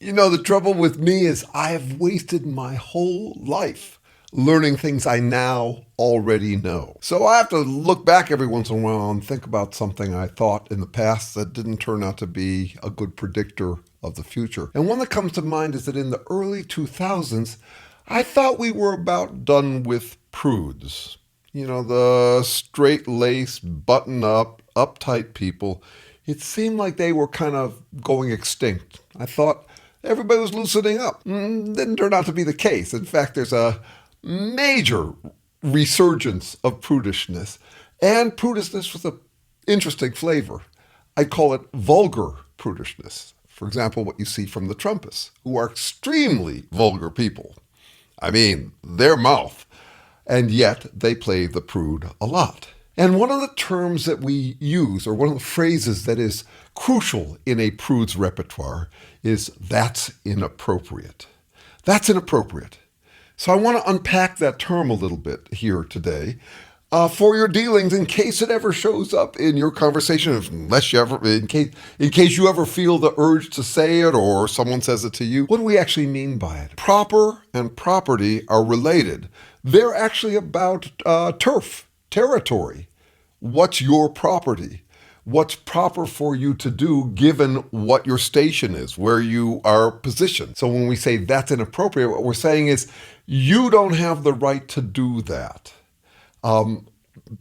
You know, the trouble with me is I have wasted my whole life learning things I now already know. So I have to look back every once in a while and think about something I thought in the past that didn't turn out to be a good predictor of the future. And one that comes to mind is that in the early 2000s, I thought we were about done with prudes. You know, the straight-laced, button-up, uptight people. It seemed like they were kind of going extinct. I thought everybody was loosening up. Didn't turn out to be the case. In fact, there's a major resurgence of prudishness. And prudishness with an interesting flavor. I call it vulgar prudishness. For example, what you see from the Trumpists, who are extremely vulgar people. I mean, their mouth. And yet they play the prude a lot. And one of the terms that we use, or one of the phrases that is crucial in a prude's repertoire, is "that's inappropriate." That's inappropriate. So I want to unpack that term a little bit here today for your dealings, in case it ever shows up in your conversation, unless you ever, in case you ever feel the urge to say it or someone says it to you. What do we actually mean by it? Proper and property are related. They're actually about turf, territory. What's your property? What's proper for you to do given what your station is, where you are positioned? So when we say that's inappropriate, what we're saying is you don't have the right to do that.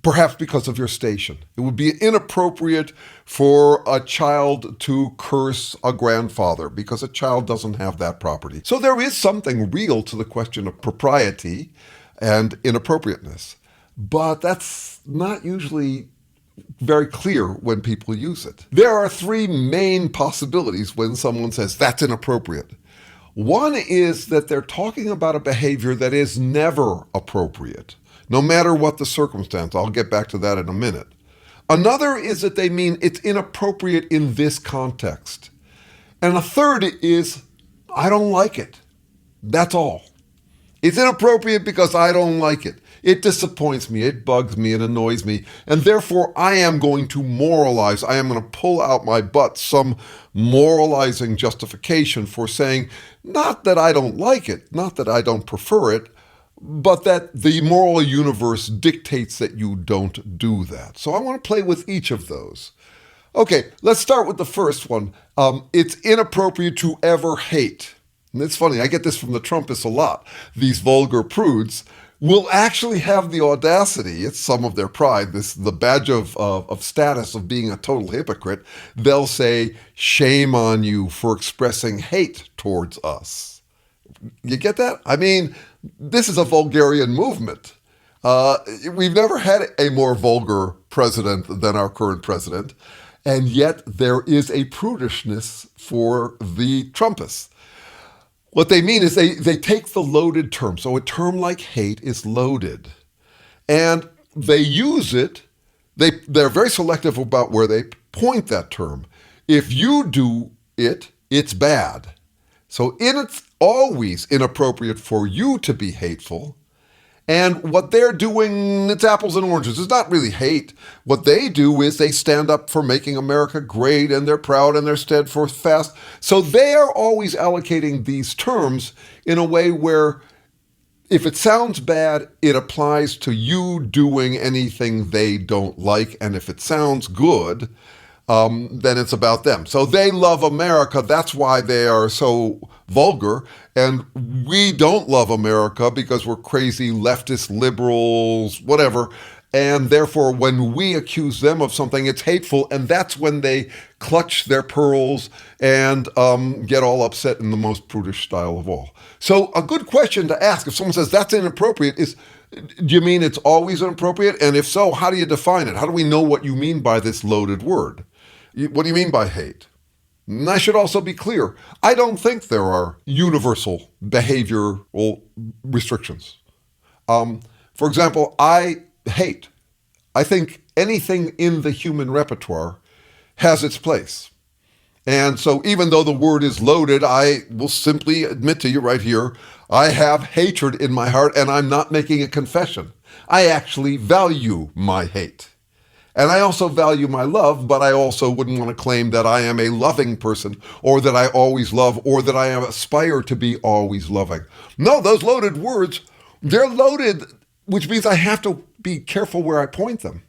Perhaps because of your station. It would be inappropriate for a child to curse a grandfather because a child doesn't have that property. So there is something real to the question of propriety and inappropriateness. But that's not usually very clear when people use it. There are three main possibilities when someone says that's inappropriate. One is that they're talking about a behavior that is never appropriate, no matter what the circumstance. I'll get back to that in a minute. Another is that they mean it's inappropriate in this context. And a third is, I don't like it. That's all. It's inappropriate because I don't like it. It disappoints me, it bugs me, it annoys me, and therefore I am going to moralize. I am going to pull out my butt some moralizing justification for saying, not that I don't like it, not that I don't prefer it, but that the moral universe dictates that you don't do that. So I want to play with each of those. Okay, let's start with the first one. It's inappropriate to ever hate. And it's funny, I get this from the Trumpists a lot. These vulgar prudes will actually have the audacity, it's some of their pride, the badge of status of being a total hypocrite. They'll say, shame on you for expressing hate towards us. You get that? I mean, this is a vulgarian movement. We've never had a more vulgar president than our current president, and yet there is a prudishness for the Trumpists. What they mean is they take the loaded term. So a term like hate is loaded. And they use it, they're very selective about where they point that term. If you do it, it's bad. So it's always inappropriate for you to be hateful. And what they're doing, it's apples and oranges. It's not really hate. What they do is they stand up for making America great, and they're proud and they're steadfast. So they are always allocating these terms in a way where if it sounds bad, it applies to you doing anything they don't like. And if it sounds good, then it's about them. So they love America. That's why they are so vulgar. And we don't love America because we're crazy leftist liberals, whatever. And therefore, when we accuse them of something, it's hateful. And that's when they clutch their pearls and get all upset in the most prudish style of all. So a good question to ask if someone says that's inappropriate is, do you mean it's always inappropriate? And if so, how do you define it? How do we know what you mean by this loaded word? What do you mean by hate? And I should also be clear, I don't think there are universal behavioral restrictions. For example, I hate. I think anything in the human repertoire has its place. And so even though the word is loaded, I will simply admit to you right here, I have hatred in my heart, and I'm not making a confession. I actually value my hate. And I also value my love, but I also wouldn't want to claim that I am a loving person or that I always love or that I aspire to be always loving. No, those loaded words, they're loaded, which means I have to be careful where I point them.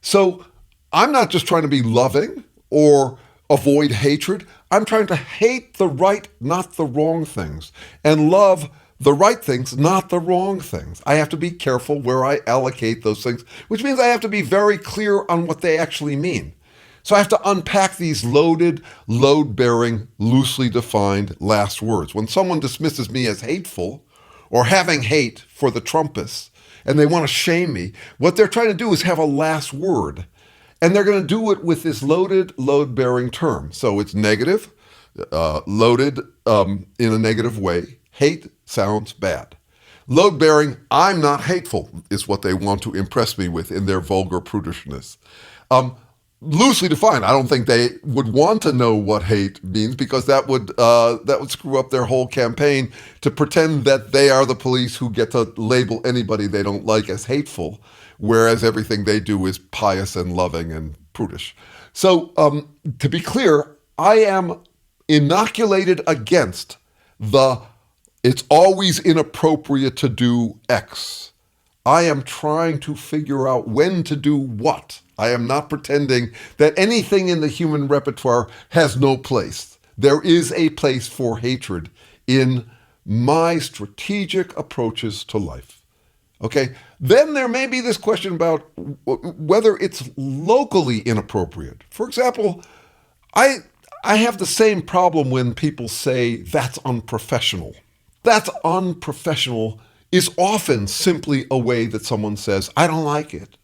So I'm not just trying to be loving or avoid hatred. I'm trying to hate the right, not the wrong things, and love the right things, not the wrong things. I have to be careful where I allocate those things, which means I have to be very clear on what they actually mean. So I have to unpack these loaded, load-bearing, loosely defined last words. When someone dismisses me as hateful or having hate for the Trumpists, and they want to shame me, what they're trying to do is have a last word. And they're going to do it with this loaded, load-bearing term. So it's negative, loaded in a negative way. Hate sounds bad. Load-bearing, I'm not hateful, is what they want to impress me with in their vulgar prudishness. Loosely defined, I don't think they would want to know what hate means because that would screw up their whole campaign to pretend that they are the police who get to label anybody they don't like as hateful, whereas everything they do is pious and loving and prudish. So to be clear, I am inoculated against it's always inappropriate to do X. I am trying to figure out when to do what. I am not pretending that anything in the human repertoire has no place. There is a place for hatred in my strategic approaches to life. Okay? Then there may be this question about whether it's locally inappropriate. For example, I have the same problem when people say that's unprofessional. That's unprofessional is often simply a way that someone says, I don't like it.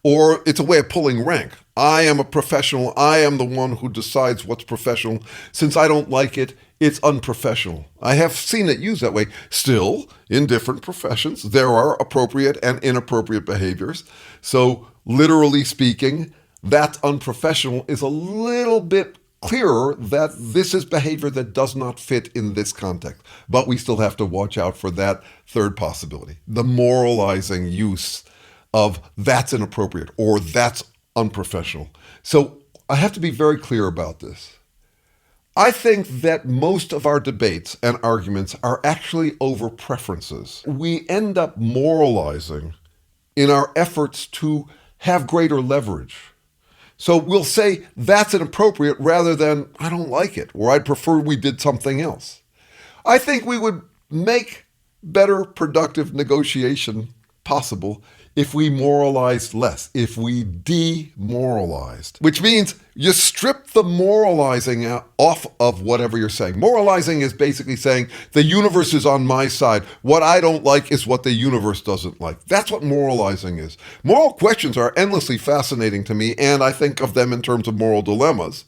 Or it's a way of pulling rank. I am a professional. I am the one who decides what's professional. Since I don't like it, it's unprofessional. I have seen it used that way. Still, in different professions, there are appropriate and inappropriate behaviors. So literally speaking, that unprofessional is a little bit clearer that this is behavior that does not fit in this context. But we still have to watch out for that third possibility, the moralizing use of that's inappropriate or that's unprofessional. So I have to be very clear about this. I think that most of our debates and arguments are actually over preferences. We end up moralizing in our efforts to have greater leverage. So we'll say that's inappropriate rather than I don't like it or I'd prefer we did something else. I think we would make better productive negotiation possible if we moralized less, if we demoralized, which means you strip the moralizing off of whatever you're saying. Moralizing is basically saying the universe is on my side. What I don't like is what the universe doesn't like. That's what moralizing is. Moral questions are endlessly fascinating to me, and I think of them in terms of moral dilemmas.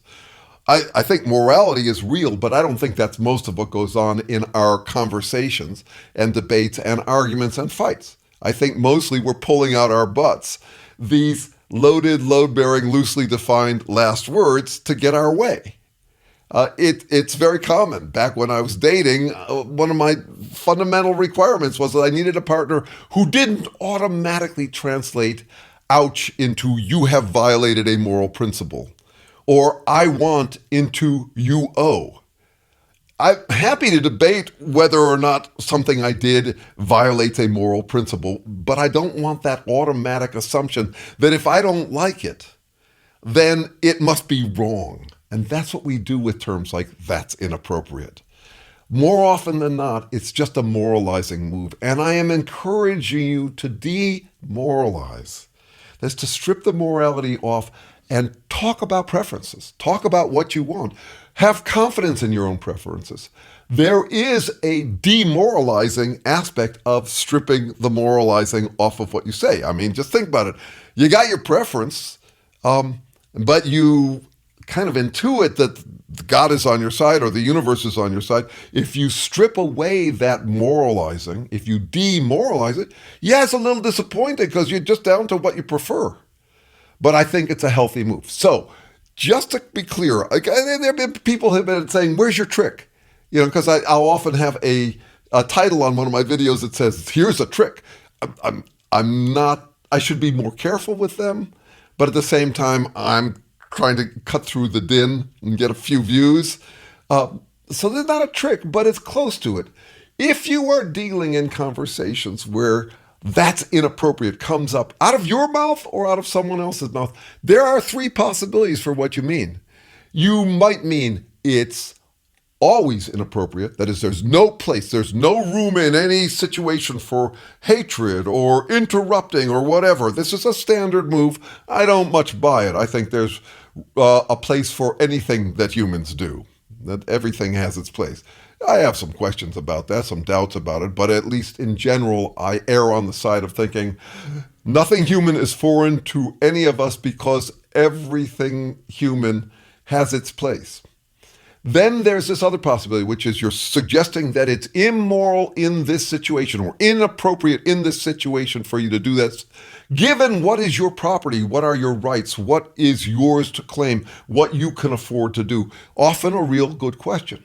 I think morality is real, but I don't think that's most of what goes on in our conversations and debates and arguments and fights. I think mostly we're pulling out our butts these loaded, load-bearing, loosely defined last words to get our way. It's very common. Back when I was dating, one of my fundamental requirements was that I needed a partner who didn't automatically translate ouch into you have violated a moral principle, or I want into you owe. I'm happy to debate whether or not something I did violates a moral principle, but I don't want that automatic assumption that if I don't like it, then it must be wrong. And that's what we do with terms like that's inappropriate. More often than not, it's just a moralizing move. And I am encouraging you to demoralize. That's to strip the morality off and talk about preferences. Talk about what you want. Have confidence in your own preferences. There is a demoralizing aspect of stripping the moralizing off of what you say. I mean, just think about it. You got your preference, but you kind of intuit that God is on your side or the universe is on your side. If you strip away that moralizing, if you demoralize it, yeah, it's a little disappointing because you're just down to what you prefer. But I think it's a healthy move. So just to be clear, there have been people who have been saying, where's your trick? You know, because I'll often have a title on one of my videos that says, here's a trick. I'm not, I should be more careful with them, but at the same time, I'm trying to cut through the din and get a few views. So there's not a trick, but it's close to it. If you are dealing in conversations where that's inappropriate comes up out of your mouth or out of someone else's mouth, there are three possibilities for what you mean. You might mean it's always inappropriate. That is, there's no place, there's no room in any situation for hatred or interrupting or whatever. This is a standard move. I don't much buy it. I think there's a place for anything that humans do, that everything has its place. I have some questions about that, some doubts about it, but at least in general, I err on the side of thinking nothing human is foreign to any of us because everything human has its place. Then there's this other possibility, which is you're suggesting that it's immoral in this situation or inappropriate in this situation for you to do this. Given what is your property, what are your rights, what is yours to claim, what you can afford to do. Often a real good question.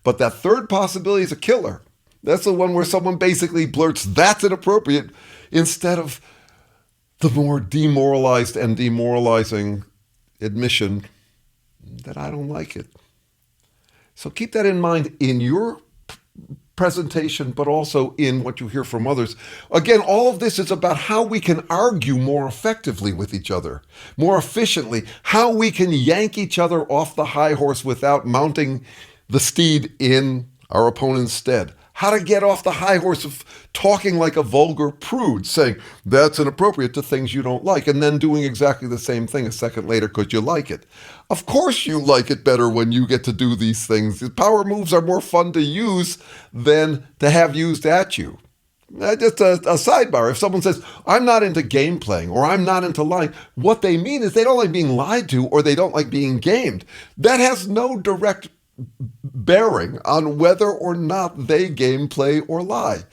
But that third possibility is a killer. That's the one where someone basically blurts, that's inappropriate, instead of the more demoralized and demoralizing admission that I don't like it. So keep that in mind in your presentation, but also in what you hear from others. Again, all of this is about how we can argue more effectively with each other, more efficiently, how we can yank each other off the high horse without mounting the steed in our opponent's stead. How to get off the high horse of talking like a vulgar prude, saying that's inappropriate to things you don't like, and then doing exactly the same thing a second later because you like it. Of course you like it better when you get to do these things. The power moves are more fun to use than to have used at you. Just a sidebar. If someone says, I'm not into game playing or I'm not into lying, what they mean is they don't like being lied to or they don't like being gamed. That has no direct bearing on whether or not they game play or lie.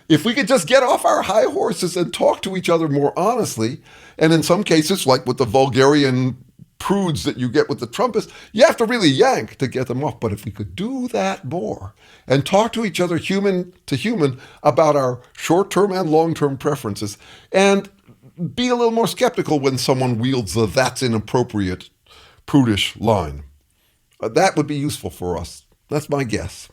If we could just get off our high horses and talk to each other more honestly, and in some cases, like with the vulgarian prudes that you get with the Trumpists, you have to really yank to get them off. But if we could do that more and talk to each other human to human about our short-term and long-term preferences and be a little more skeptical when someone wields the that's inappropriate prudish line, that would be useful for us. That's my guess.